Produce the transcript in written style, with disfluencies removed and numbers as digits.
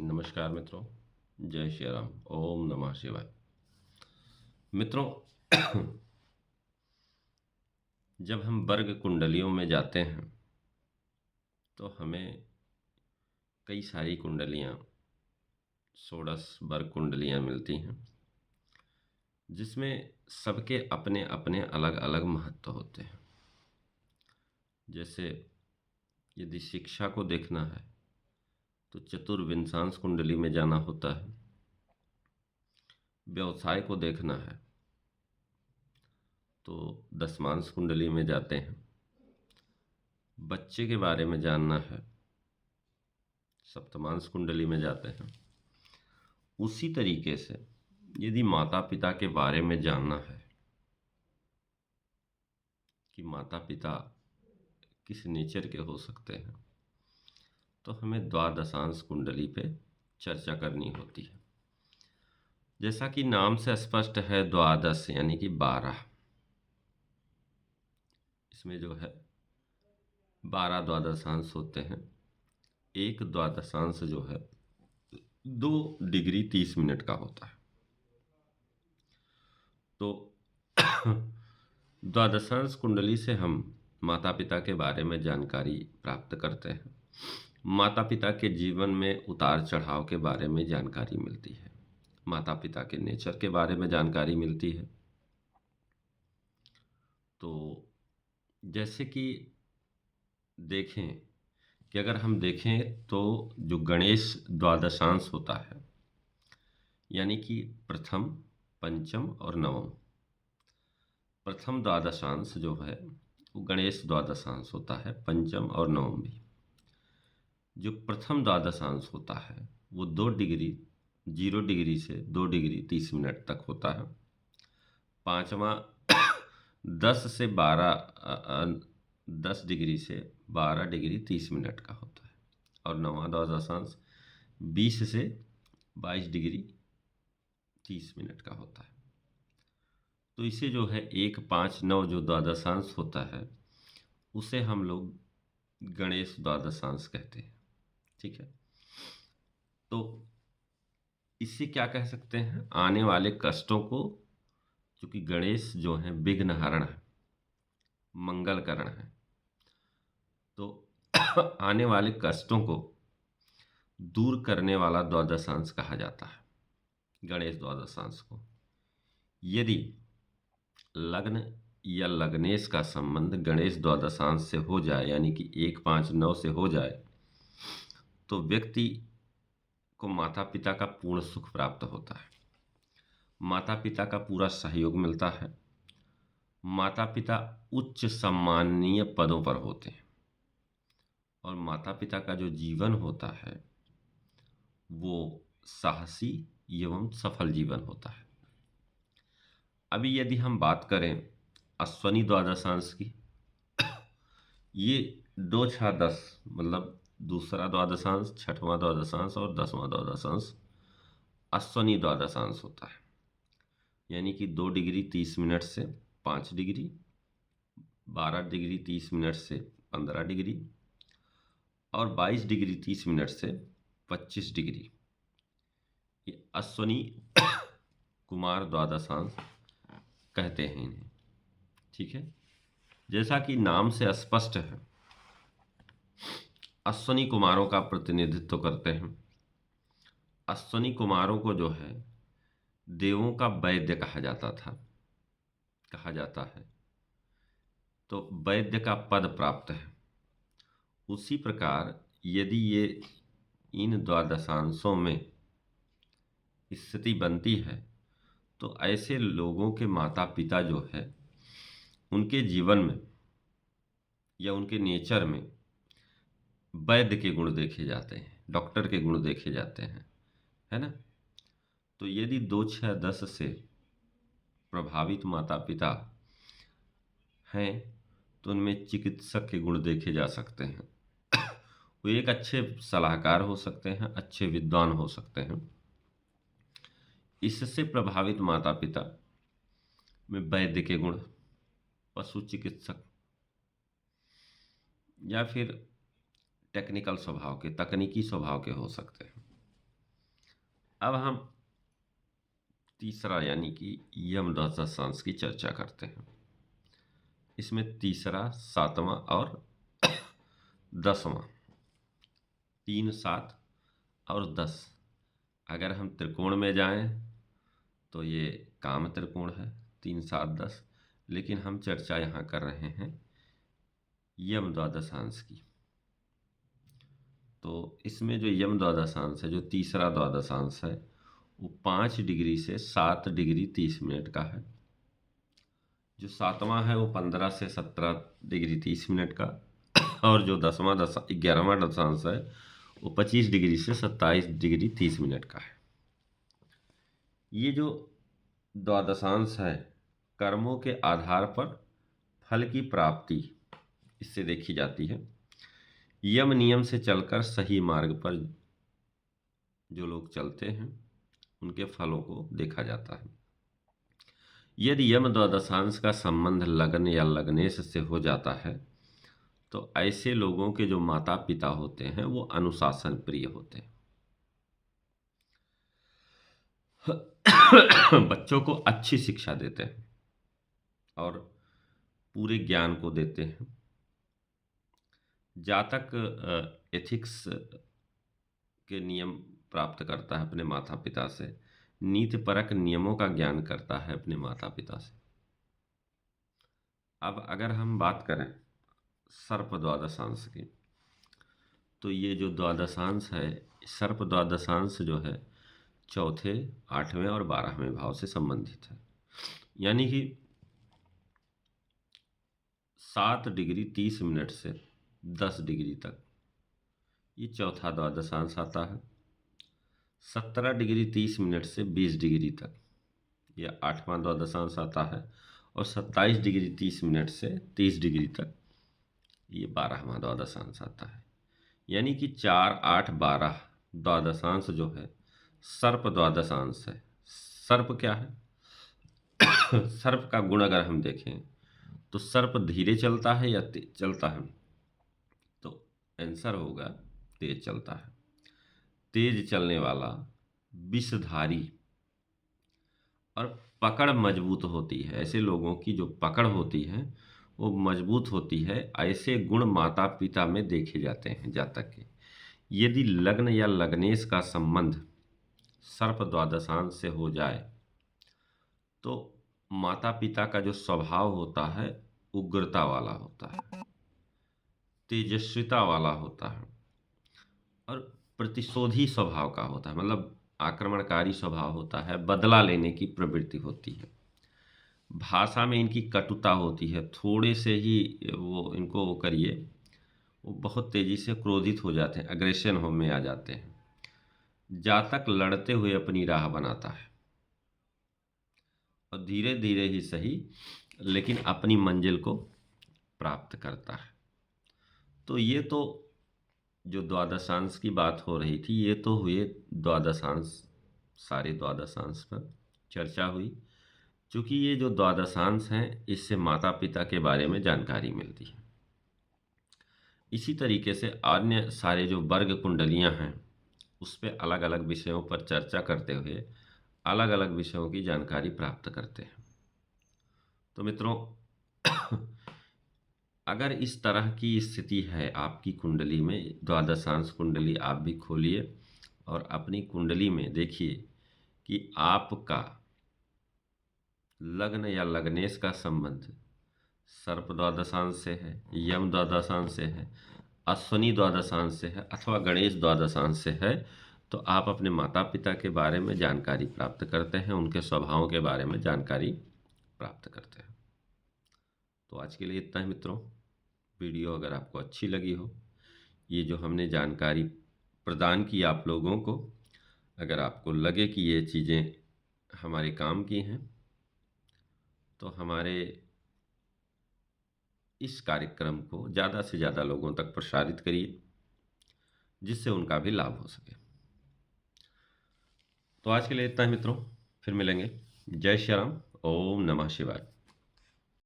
नमस्कार मित्रों। जय श्री राम। ओम नमः शिवाय। मित्रों, जब हम वर्ग कुंडलियों में जाते हैं तो हमें कई सारी कुंडलियाँ, षोडश वर्ग कुंडलियाँ मिलती हैं, जिसमें सबके अपने अपने अलग अलग महत्व होते हैं। जैसे यदि शिक्षा को देखना है तो चतुर्विंशांश कुंडली में जाना होता है। व्यवसाय को देखना है तो दशमांश कुंडली में जाते हैं। बच्चे के बारे में जानना है, सप्तमांश कुंडली में जाते हैं। उसी तरीके से यदि माता पिता के बारे में जानना है कि माता पिता किस नेचर के हो सकते हैं, तो हमें द्वादशांश कुंडली पे चर्चा करनी होती है। जैसा कि नाम से स्पष्ट है, द्वादश यानी कि 12। इसमें जो है 12 द्वादशांश होते हैं। एक द्वादशांश जो है 2 डिग्री 30 मिनट का होता है। तो द्वादशांश कुंडली से हम माता पिता के बारे में जानकारी प्राप्त करते हैं। माता पिता के जीवन में उतार चढ़ाव के बारे में जानकारी मिलती है। माता पिता के नेचर के बारे में जानकारी मिलती है। तो जैसे कि देखें कि अगर हम देखें तो जो गणेश द्वादशांश होता है, यानी कि प्रथम, पंचम और नवम। प्रथम द्वादशांश जो है वो गणेश द्वादशांश होता है, पंचम और नवम भी। जो प्रथम द्वादशांश होता है वो 0 डिग्री से 2 डिग्री 30 मिनट तक होता है। पांचवा 10 डिग्री से 12 डिग्री 30 मिनट का होता है। और नौवां द्वादशांश 20 से 22 डिग्री 30 मिनट का होता है। तो इसे जो है 1, 5, 9 जो द्वादशांश होता है उसे हम लोग गणेश द्वादशांश कहते हैं। ठीक है। तो इससे क्या कह सकते हैं, आने वाले कष्टों को, क्योंकि गणेश जो है विघ्नहरण है, मंगलकरण है, तो आने वाले कष्टों को दूर करने वाला द्वादशांश कहा जाता है गणेश द्वादशांश को। यदि लग्न या लग्नेश का संबंध गणेश द्वादशांश से हो जाए, यानी कि 1, 5, 9 से हो जाए, तो व्यक्ति को माता पिता का पूर्ण सुख प्राप्त होता है। माता पिता का पूरा सहयोग मिलता है। माता पिता उच्च सम्माननीय पदों पर होते हैं और माता पिता का जो जीवन होता है वो साहसी एवं सफल जीवन होता है। अभी यदि हम बात करें अश्वनी द्वादशांश की, ये 2, 6, 10 मतलब दूसरा द्वादशांश, छठवां द्वादशांश और 10वां द्वादशांश अश्वनी द्वादशांश होता है। यानी कि 2 डिग्री 30 मिनट से 5 डिग्री, 12 डिग्री 30 मिनट से 15 डिग्री और 22 डिग्री 30 मिनट से 25 डिग्री, ये अश्वनी कुमार द्वादशांश कहते हैं इन्हें। ठीक है। जैसा कि नाम से स्पष्ट है, अश्वनी कुमारों का प्रतिनिधित्व करते हैं। अश्वनी कुमारों को जो है देवों का वैद्य कहा जाता है। तो वैद्य का पद प्राप्त है। उसी प्रकार यदि ये इन द्वादशांशों में स्थिति बनती है तो ऐसे लोगों के माता पिता जो है उनके जीवन में या उनके नेचर में वैद्य के गुण देखे जाते हैं, डॉक्टर के गुण देखे जाते हैं, है ना। तो यदि 2, 6, 10 से प्रभावित माता पिता हैं तो उनमें चिकित्सक के गुण देखे जा सकते हैं। वो एक अच्छे सलाहकार हो सकते हैं, अच्छे विद्वान हो सकते हैं। इससे प्रभावित माता पिता में वैद्य के गुण, पशु चिकित्सक या फिर टेक्निकल स्वभाव के, तकनीकी स्वभाव के हो सकते हैं। अब हम तीसरा यानी कि यम द्वादशांश की चर्चा करते हैं। इसमें तीसरा, सातवां और 10वां, 3, 7 और 10, अगर हम त्रिकोण में जाएं तो ये काम त्रिकोण है 3, 7, 10, लेकिन हम चर्चा यहाँ कर रहे हैं यम द्वादशांश की। तो इसमें जो यम द्वादशांश है, जो तीसरा द्वादशांश है, वो 5 डिग्री से 7 डिग्री 30 मिनट का है। जो 7वां है वो 15 से 17 डिग्री 30 मिनट का, और जो 11वां दशांश है वो 25 डिग्री से 27 डिग्री 30 मिनट का है। ये जो द्वादशांश है, कर्मों के आधार पर फल की प्राप्ति इससे देखी जाती है। यम नियम से चलकर सही मार्ग पर जो लोग चलते हैं उनके फलों को देखा जाता है। यदि यम द्वादशांश का संबंध लग्न या लग्नेश से हो जाता है तो ऐसे लोगों के जो माता पिता होते हैं वो अनुशासन प्रिय होते हैं। बच्चों को अच्छी शिक्षा देते हैं और पूरे ज्ञान को देते हैं। जातक एथिक्स के नियम प्राप्त करता है अपने माता पिता से, नीतिपरक नियमों का ज्ञान करता है अपने माता पिता से। अब अगर हम बात करें सर्प द्वादशांश की, तो ये जो द्वादशांश है, सर्प द्वादशांश जो है चौथे, 8वें और 12वें भाव से संबंधित है। यानी कि 7 डिग्री 30 मिनट से 10 डिग्री तक ये चौथा द्वादशांश आता है। 17 डिग्री 30 मिनट से 20 डिग्री तक यह 8वां द्वादशांश आता है, और 27 डिग्री 30 मिनट से 30 डिग्री तक ये 12वां द्वादशांश आता है। यानी कि 4, 8, 12 द्वादशांश जो है सर्प द्वादशांश है। सर्प क्या है? सर्प का गुण अगर हम देखें तो सर्प धीरे चलता है या तेज चलता है? तो आंसर होगा तेज चलता है। तेज चलने वाला, विषधारी और पकड़ मजबूत होती है। ऐसे लोगों की जो पकड़ होती है वो मजबूत होती है। ऐसे गुण माता पिता में देखे जाते हैं जातक के। यदि लग्न या लग्नेश का संबंध सर्प द्वादशांश से हो जाए तो माता पिता का जो स्वभाव होता है उग्रता वाला होता है, तेजस्विता वाला होता है और प्रतिशोधी स्वभाव का होता है। मतलब आक्रमणकारी स्वभाव होता है, बदला लेने की प्रवृत्ति होती है। भाषा में इनकी कटुता होती है। थोड़े से ही वो इनको वो करिए, वो बहुत तेजी से क्रोधित हो जाते हैं, अग्रेशन हो में आ जाते हैं। जातक लड़ते हुए अपनी राह बनाता है और धीरे धीरे ही सही लेकिन अपनी मंजिल को प्राप्त करता है। तो ये तो जो द्वादशांश की बात हो रही थी, ये तो हुए द्वादशांश, सारे द्वादशांश पर चर्चा हुई। चूँकि ये जो द्वादशांश हैं इससे माता पिता के बारे में जानकारी मिलती है। इसी तरीके से अन्य सारे जो वर्ग कुंडलियाँ हैं उस पर अलग अलग विषयों पर चर्चा करते हुए अलग अलग विषयों की जानकारी प्राप्त करते हैं। तो मित्रों, अगर इस तरह की स्थिति है आपकी कुंडली में, द्वादशांश कुंडली आप भी खोलिए और अपनी कुंडली में देखिए कि आपका लग्न या लग्नेश का संबंध सर्प द्वादशांश से है, यम द्वादशांश से है, अश्वनी द्वादशांश से है अथवा गणेश द्वादशांश से है, तो आप अपने माता पिता के बारे में जानकारी प्राप्त करते हैं, उनके स्वभावों के बारे में जानकारी प्राप्त करते हैं। तो आज के लिए इतना ही मित्रों। वीडियो अगर आपको अच्छी लगी हो, ये जो हमने जानकारी प्रदान की आप लोगों को, अगर आपको लगे कि ये चीज़ें हमारे काम की हैं तो हमारे इस कार्यक्रम को ज़्यादा से ज़्यादा लोगों तक प्रसारित करिए जिससे उनका भी लाभ हो सके। तो आज के लिए इतना ही मित्रों, फिर मिलेंगे। जय श्री राम। ओम नमः शिवाय।